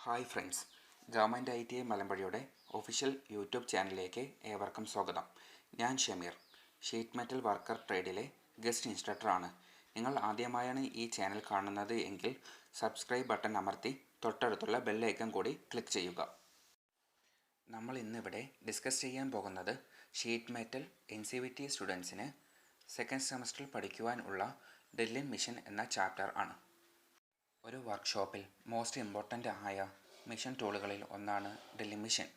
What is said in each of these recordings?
Hi friends, government ITI മലമ്പുഴയുടെ official YouTube ചാനലിലേക്ക് ഏവർക്കും സ്വാഗതം. ഞാൻ ഷമീർ, ഷീറ്റ് മെറ്റൽ വർക്കർ ട്രേഡിലെ ഗസ്റ്റ് ഇൻസ്ട്രക്ടറാണ്. നിങ്ങൾ ആദ്യമായാണ് ഈ ചാനൽ കാണുന്നത് എങ്കിൽ സബ്സ്ക്രൈബ് ബട്ടൺ അമർത്തി തൊട്ടടുത്തുള്ള ബെല്ലൈക്കൺ കൂടി ക്ലിക്ക് ചെയ്യുക. നമ്മൾ ഇന്നിവിടെ ഡിസ്കസ് ചെയ്യാൻ പോകുന്നത് ഷീറ്റ് മെറ്റൽ NCVT സ്റ്റുഡൻസിന് സെക്കൻഡ് സെമസ്റ്ററിൽ പഠിക്കുവാനുള്ള ഡ്രില്ലിംഗ് മെഷീൻ എന്ന ചാപ്റ്റർ ആണ്. ഒരു വർക്ക്ഷോപ്പിൽ മോസ്റ്റ് ഇമ്പോർട്ടൻ്റ് ആയ മെഷീൻ ടൂളുകളിൽ ഒന്നാണ് ഡ്രില്ലിംഗ് മെഷീൻ.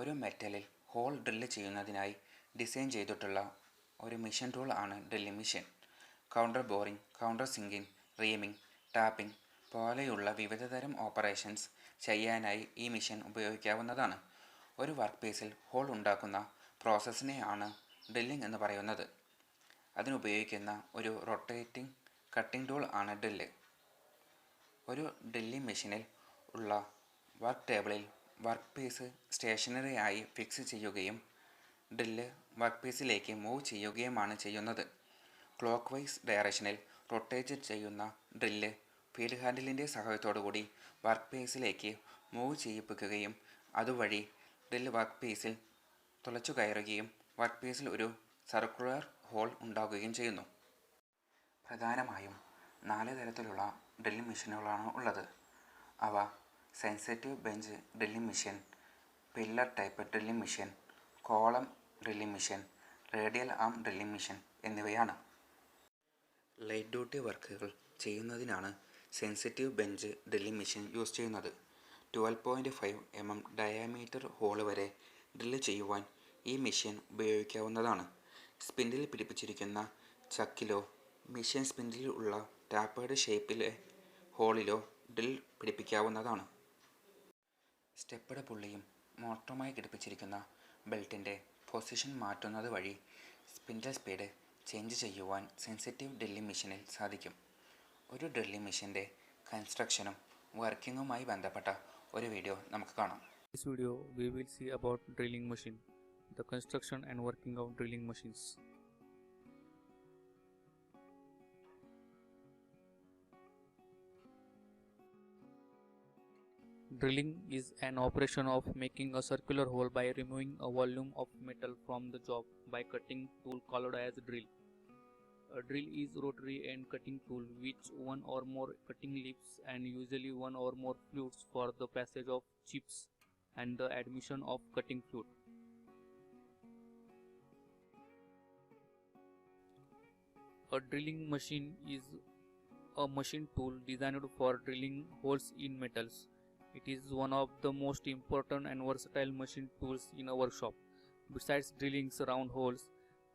ഒരു മെറ്റലിൽ ഹോൾ ഡ്രില്ല് ചെയ്യുന്നതിനായി ഡിസൈൻ ചെയ്തിട്ടുള്ള ഒരു മെഷീൻ ടൂൾ ആണ് drilling machine. Counter boring, counter sinking, reaming, tapping പോലെയുള്ള വിവിധതരം ഓപ്പറേഷൻസ് ചെയ്യാനായി ഈ മെഷീൻ ഉപയോഗിക്കാവുന്നതാണ്. ഒരു വർക്ക് പീസിൽ ഹോൾ ഉണ്ടാക്കുന്ന പ്രോസസ്സിനെയാണ് ഡ്രില്ലിംഗ് എന്ന് പറയുന്നത്. അതിനുപയോഗിക്കുന്ന ഒരു റൊട്ടേറ്റിംഗ് കട്ടിംഗ് ടൂൾ ആണ് ഡ്രില്ല്. ഒരു ഡ്രില്ലിംഗ് മെഷീനിൽ ഉള്ള വർക്ക് ടേബിളിൽ വർക്ക് പീസ് സ്റ്റേഷനറി ആയി ഫിക്സ് ചെയ്യുകയും ഡ്രില്ല് വർക്ക് പീസിലേക്ക് മൂവ് ചെയ്യുകയുമാണ് ചെയ്യുന്നത്. ക്ലോക്ക് വൈസ് ഡയറക്ഷനിൽ റൊട്ടേറ്റ് ചെയ്യുന്ന ഡ്രില്ല് ഫീഡ് ഹാൻഡിലിൻ്റെ സഹായത്തോടുകൂടി വർക്ക് പീസിലേക്ക് മൂവ് ചെയ്യിപ്പിക്കുകയും അതുവഴി ഡ്രില്ല് വർക്ക് പീസിൽ തുളച്ചു കയറുകയും വർക്ക് പീസിൽ ഒരു സർക്കുലർ ഹോൾ ഉണ്ടാകുകയും ചെയ്യുന്നു. പ്രധാനമായും 4 തരത്തിലുള്ള ഡ്രില്ലിംഗ് മെഷീനുകളാണ് ഉള്ളത്. അവ sensitive bench drilling machine, pillar type drilling machine, column drilling machine, radial arm drilling machine എന്നിവയാണ്. ലൈറ്റ് ഡ്യൂട്ടി വർക്കുകൾ ചെയ്യുന്നതിനാണ് sensitive bench drilling machine use ചെയ്യുന്നത്. 12.5 mm ഡയാമീറ്റർ ഹോൾ വരെ ഡ്രില്ല് ചെയ്യുവാൻ ഈ മെഷീൻ ഉപയോഗിക്കാവുന്നതാണ്. സ്പിൻഡിൽ പിടിപ്പിച്ചിരിക്കുന്ന ചക്കിലോ മെഷീൻ സ്പിൻഡിൽ ഉള്ള ടാപ്പേർഡ് ഷേപ്പിലെ ഹോളിലോ ഡ്രിൽ പിടിപ്പിക്കാവുന്നതാണ്. സ്റ്റെപ്പഡ് പുള്ളിയും മോട്ടറുമായി ഘടിപ്പിച്ചിരിക്കുന്ന ബെൽറ്റിൻ്റെ പൊസിഷൻ മാറ്റുന്നത് വഴി സ്പിൻഡിൽ സ്പീഡ് ചേഞ്ച് ചെയ്യുവാൻ സെൻസിറ്റീവ് ഡ്രില്ലിംഗ് മെഷീനിൽ സാധിക്കും. ഒരു ഡ്രില്ലിംഗ് മെഷീൻ്റെ കൺസ്ട്രക്ഷനും വർക്കിങ്ങുമായി ബന്ധപ്പെട്ട ഒരു വീഡിയോ നമുക്ക് കാണാം. In this video, we will see about drilling machine, the construction and working of drilling machines. Drilling is an operation of making a circular hole by removing a volume of metal from the job by cutting tool called as drill. A drill is rotary and cutting tool which one or more cutting leaves and usually one or more fluids for the passage of chips and the admission of cutting fluid. A drilling machine is a machine tool designed for drilling holes in metals. It is one of the most important and versatile machine tools in a workshop. Besides drilling round holes,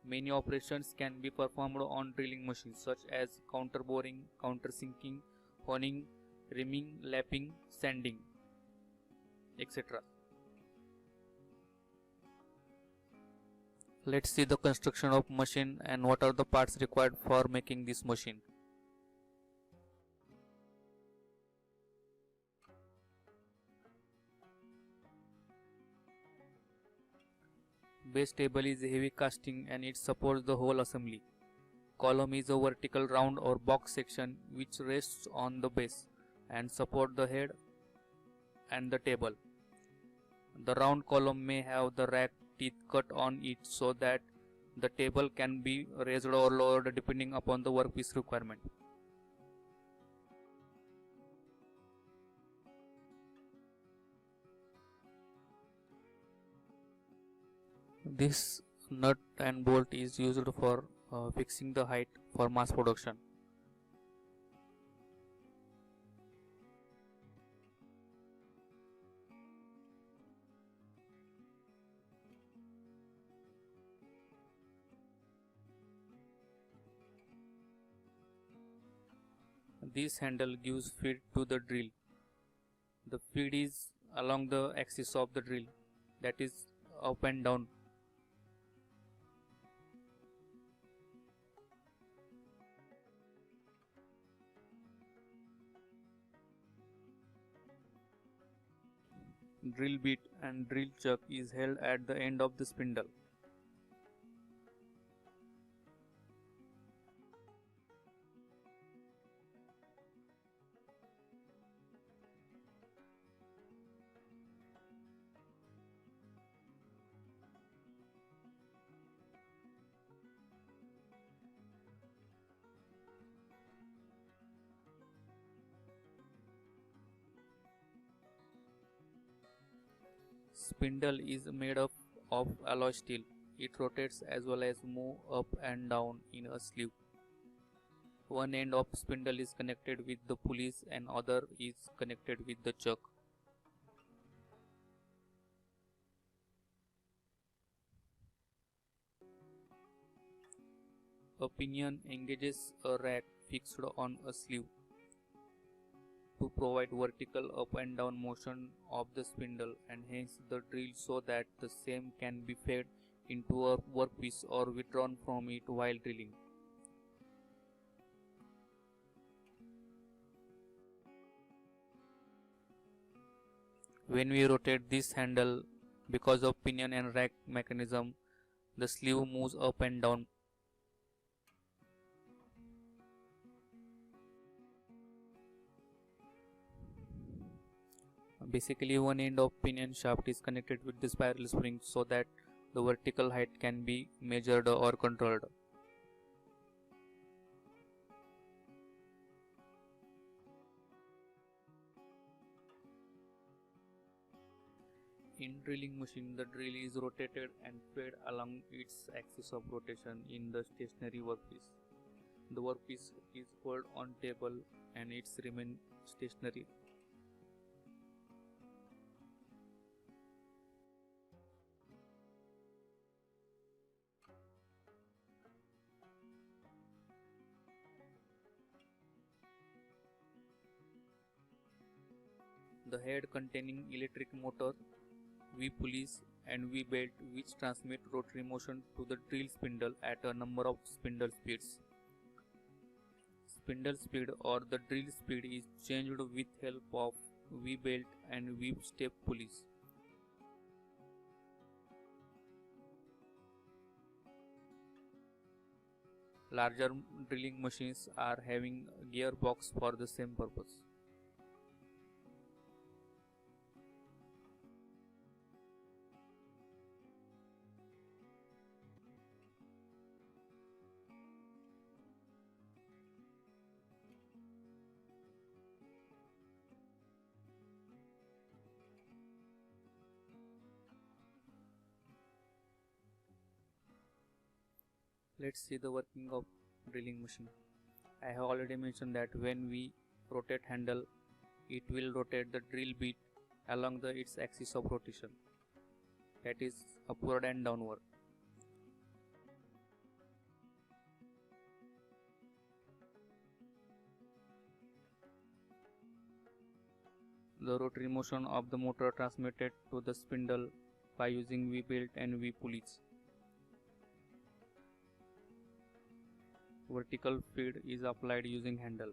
many operations can be performed on drilling machines such as counter boring, counter sinking, honing, reaming, lapping, sanding, etc. Let's see the construction of machine and what are the parts required for making this machine. Base table is a heavy casting and it supports the whole assembly. Column is a vertical round or box section which rests on the base and support the head and the table. The round column may have the rack teeth cut on it so that the table can be raised or lowered depending upon the workpiece requirement. This nut and bolt is used for fixing the height for mass production. This handle gives feed to the drill. The feed is along the axis of the drill, that is up and down. Drill bit and drill chuck is held at the end of the spindle. spindle is made up of alloy steel. It rotates as well as move up and down in a sleeve. One end of spindle is connected with the pulleys and other is connected with the chuck. A pinion engages a rack fixed on a sleeve to provide vertical up and down motion of the spindle and hence the drill so that the same can be fed into a workpiece or withdrawn from it while drilling. When we rotate this handle, because of pinion and rack mechanism, the sleeve moves up and down. Basically, one end of pinion shaft is connected with the spiral spring so that the vertical height can be measured or controlled. In drilling machine, the drill is rotated and fed along its axis of rotation in the stationary workpiece. The workpiece is held on table and it remains stationary. The head containing electric motor, V-pulleys and V-belt which transmit rotary motion to the drill spindle at a number of spindle speeds. Spindle speed or the drill speed is changed with help of V-belt and V-step pulleys. Larger drilling machines are having a gearbox for the same purpose. Let's see the working of drilling machine. I have already mentioned that when we rotate handle, it will rotate the drill bit along its axis of rotation, that is upward and downward. The rotary motion of the motor transmitted to the spindle by using V-belt and V-pulleys. Vertical feed is applied using handle.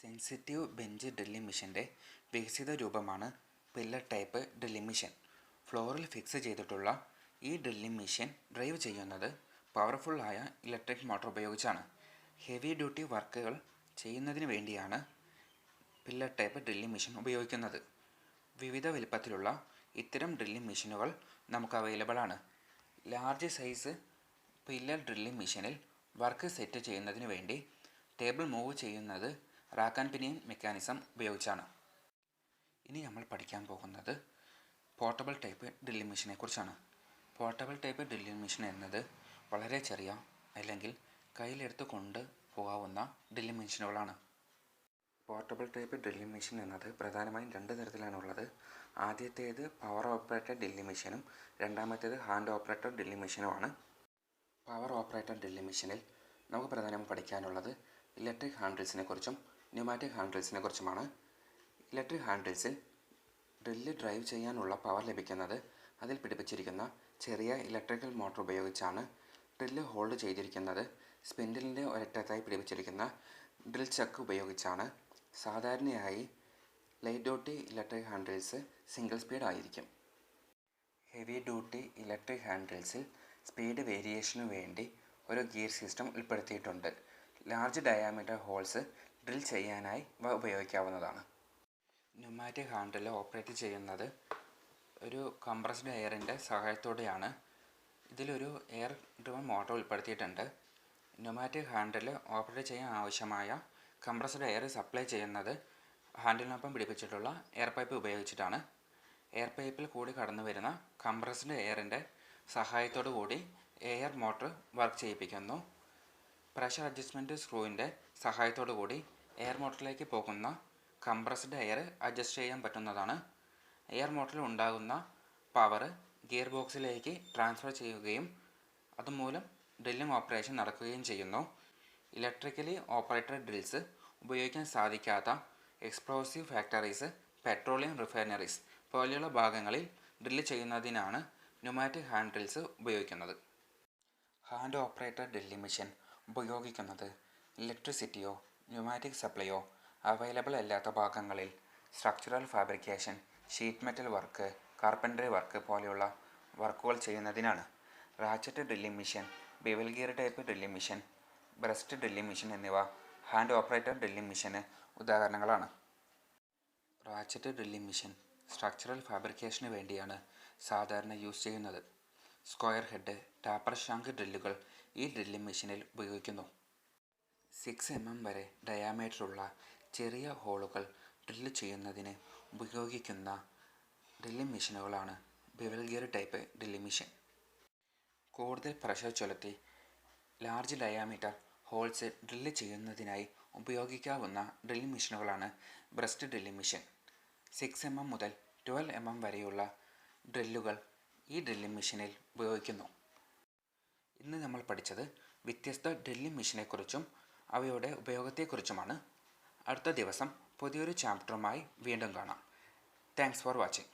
Sensitive bench drilling മെഷീൻ്റെ വികസിത രൂപമാണ് pillar type drilling machine. ഫ്ലോറിൽ fix ചെയ്തിട്ടുള്ള ഈ drilling machine drive ചെയ്യുന്നത് പവർഫുള്ളായ electric motor ഉപയോഗിച്ചാണ്. Heavy duty വർക്കുകൾ ചെയ്യുന്നതിന് വേണ്ടിയാണ് പില്ലർ ടൈപ്പ് ഡ്രില്ലിംഗ് മെഷീൻ ഉപയോഗിക്കുന്നത്. വിവിധ വലുപ്പത്തിലുള്ള ഇത്തരം ഡ്രില്ലിംഗ് മെഷീനുകൾ നമുക്ക് അവൈലബിൾ ആണ്. ലാർജ് സൈസ് പില്ലർ ഡ്രില്ലിംഗ് മെഷീനിൽ വർക്ക് സെറ്റ് ചെയ്യുന്നതിന് വേണ്ടി ടേബിൾ മൂവ് ചെയ്യുന്നത് റാക്ക് ആൻഡ് പിനിയൻ മെക്കാനിസം ഉപയോഗിച്ചാണ്. ഇനി നമ്മൾ പഠിക്കാൻ പോകുന്നത് പോർട്ടബിൾ ടൈപ്പ് ഡ്രില്ലിംഗ് മെഷീനെ കുറിച്ചാണ്. പോർട്ടബിൾ ടൈപ്പ് ഡ്രില്ലിംഗ് മെഷീൻ എന്നത് വളരെ ചെറിയ അല്ലെങ്കിൽ കയ്യിലെടുത്ത് കൊണ്ട് പോകാവുന്ന ഡ്രില്ലിംഗ് മെഷീനുകളാണ്. പോർട്ടബിൾ ടൈപ്പ് ഡ്രില്ലിംഗ് മെഷീൻ എന്നത് പ്രധാനമായും രണ്ട് തരത്തിലാണുള്ളത്. ആദ്യത്തേത് പവർ ഓപ്പറേറ്റഡ് ഡ്രില്ലിംഗ് മെഷീനും രണ്ടാമത്തേത് ഹാൻഡ് ഓപ്പറേറ്റഡ് ഡ്രില്ലിംഗ് മെഷീനുമാണ്. പവർ ഓപ്പറേറ്റഡ് ഡ്രില്ലിംഗ് മെഷീനിൽ നമുക്ക് പ്രധാനമായും പഠിക്കാനുള്ളത് ഇലക്ട്രിക് ഹാൻഡിൽസിനെ കുറിച്ചും ന്യൂമാറ്റിക് ഹാൻഡിൽസിനെ കുറിച്ചുമാണ്. ഇലക്ട്രിക് ഹാൻഡിൽസിൽ ഡ്രില്ല് ഡ്രൈവ് ചെയ്യാനുള്ള പവർ ലഭിക്കുന്നത് അതിൽ പിടിപ്പിച്ചിരിക്കുന്ന ചെറിയ ഇലക്ട്രിക്കൽ മോട്ടോർ ഉപയോഗിച്ചാണ്. ഡ്രില്ല് ഹോൾഡ് ചെയ്തിരിക്കുന്നത് സ്പിൻഡിലിൻ്റെ ഒരറ്റത്തായി പിടിപ്പിച്ചിരിക്കുന്ന ഡ്രിൽ ചക്ക് ഉപയോഗിച്ചാണ്. സാധാരണയായി light duty electric handles single speed ആയിരിക്കും. ഹെവി ഡ്യൂട്ടി ഇലക്ട്രിക് ഹാൻഡിൽസിൽ സ്പീഡ് വേരിയേഷനു വേണ്ടി ഒരു ഗിയർ സിസ്റ്റം ഉൾപ്പെടുത്തിയിട്ടുണ്ട്. ലാർജ് ഡയാമീറ്റർ ഹോൾസ് ഡ്രിൽ ചെയ്യാനായി ഉപയോഗിക്കാവുന്നതാണ്. ന്യൂമാറ്റിക് ഹാൻഡിൽ ഓപ്പറേറ്റ് ചെയ്യുന്നത് ഒരു കംപ്രസ്ഡ് എയറിൻ്റെ സഹായത്തോടെയാണ്. ഇതിലൊരു എയർ ഡ്രിവൺ മോട്ടോർ ഉൾപ്പെടുത്തിയിട്ടുണ്ട്. ന്യൂമാറ്റിക് ഹാൻഡിൽ ഓപ്പറേറ്റ് ചെയ്യാൻ ആവശ്യമായ കംപ്രസ്ഡ് എയർ സപ്ലൈ ചെയ്യുന്നത് ഹാൻഡിലിനൊപ്പം പിടിപ്പിച്ചിട്ടുള്ള എയർ പൈപ്പ് ഉപയോഗിച്ചിട്ടാണ്. എയർ പൈപ്പിൽ കൂടി കടന്നു വരുന്ന കംപ്രസ്ഡ് എയറിൻ്റെ സഹായത്തോടു കൂടി എയർ മോട്ടോർ വർക്ക് ചെയ്യിപ്പിക്കുന്നു. പ്രഷർ അഡ്ജസ്റ്റ്മെൻറ്റ് സ്ക്രൂവിൻ്റെ സഹായത്തോടു കൂടി എയർ മോട്ടറിലേക്ക് പോകുന്ന കംപ്രസ്ഡ് എയർ അഡ്ജസ്റ്റ് ചെയ്യാൻ പറ്റുന്നതാണ്. എയർ മോട്ടറിൽ ഉണ്ടാകുന്ന പവർ ഗിയർ ബോക്സിലേക്ക് ട്രാൻസ്ഫർ ചെയ്യുകയും അതുമൂലം ഡ്രില്ലിംഗ് ഓപ്പറേഷൻ നടക്കുകയും ചെയ്യുന്നു. ഇലക്ട്രിക്കലി ഓപ്പറേറ്റഡ് ഡ്രിൽസ് ഉപയോഗിക്കാൻ സാധിക്കാത്ത എക്സ്പ്ലോസീവ് ഫാക്ടറീസ്, പെട്രോളിയം റിഫൈനറീസ് പോലെയുള്ള ഭാഗങ്ങളിൽ ഡ്രില്ല് ചെയ്യുന്നതിനാണ് ന്യൂമാറ്റിക് ഹാൻഡ് ഡ്രിൽസ് ഉപയോഗിക്കുന്നത്. ഹാൻഡ് ഓപ്പറേറ്റഡ് ഡ്രില്ലിംഗ് മെഷീൻ ഉപയോഗിക്കുന്നത് ഇലക്ട്രിസിറ്റിയോ ന്യൂമാറ്റിക് സപ്ലൈയോ അവൈലബിൾ അല്ലാത്ത ഭാഗങ്ങളിൽ structural fabrication, sheet metal work, carpentry work പോലെയുള്ള വർക്കുകൾ ചെയ്യുന്നതിനാണ്. Ratchet drilling machine, bevel gear type drilling machine, breast drilling machine എന്നിവ ഹാൻഡ് ഓപ്പറേറ്റഡ് ഡ്രില്ലിംഗ് മെഷീന് ഉദാഹരണങ്ങളാണ്. Ratchet drilling machine structural fabrication വേണ്ടിയാണ് സാധാരണ യൂസ് ചെയ്യുന്നത്. സ്ക്വയർ ഹെഡ്, ടാപ്പർ ഷാങ്ക് ഡ്രില്ലുകൾ ഈ drilling മെഷീനിൽ ഉപയോഗിക്കുന്നു. 6 mm വരെ ഡയാമീറ്ററുള്ള ചെറിയ ഹോളുകൾ ഡ്രില്ല് ചെയ്യുന്നതിന് ഉപയോഗിക്കുന്ന ഡ്രില്ലിംഗ് മെഷീനുകളാണ് bevel gear type drilling machine. കൂടുതൽ പ്രഷർ ചെലുത്തി ലാർജ് ഡയാമീറ്റർ ഹോൾസ് ഡ്രില്ല് ചെയ്യുന്നതിനായി ഉപയോഗിക്കാവുന്ന ഡ്രില്ലിംഗ് മെഷീനുകളാണ് ബ്രസ്റ്റ് ഡ്രില്ലിംഗ് മെഷീൻ. 6 mm മുതൽ 12 mm വരെയുള്ള ഡ്രില്ലുകൾ ഈ ഡ്രില്ലിംഗ് മെഷീനിൽ ഉപയോഗിക്കുന്നു. ഇന്ന് നമ്മൾ പഠിച്ചത് വ്യത്യസ്ത ഡ്രില്ലിംഗ് മെഷീനെക്കുറിച്ചും അവയുടെ ഉപയോഗത്തെക്കുറിച്ചുമാണ്. അടുത്ത ദിവസം പുതിയൊരു ചാപ്റ്ററുമായി വീണ്ടും കാണാം. Thanks for watching.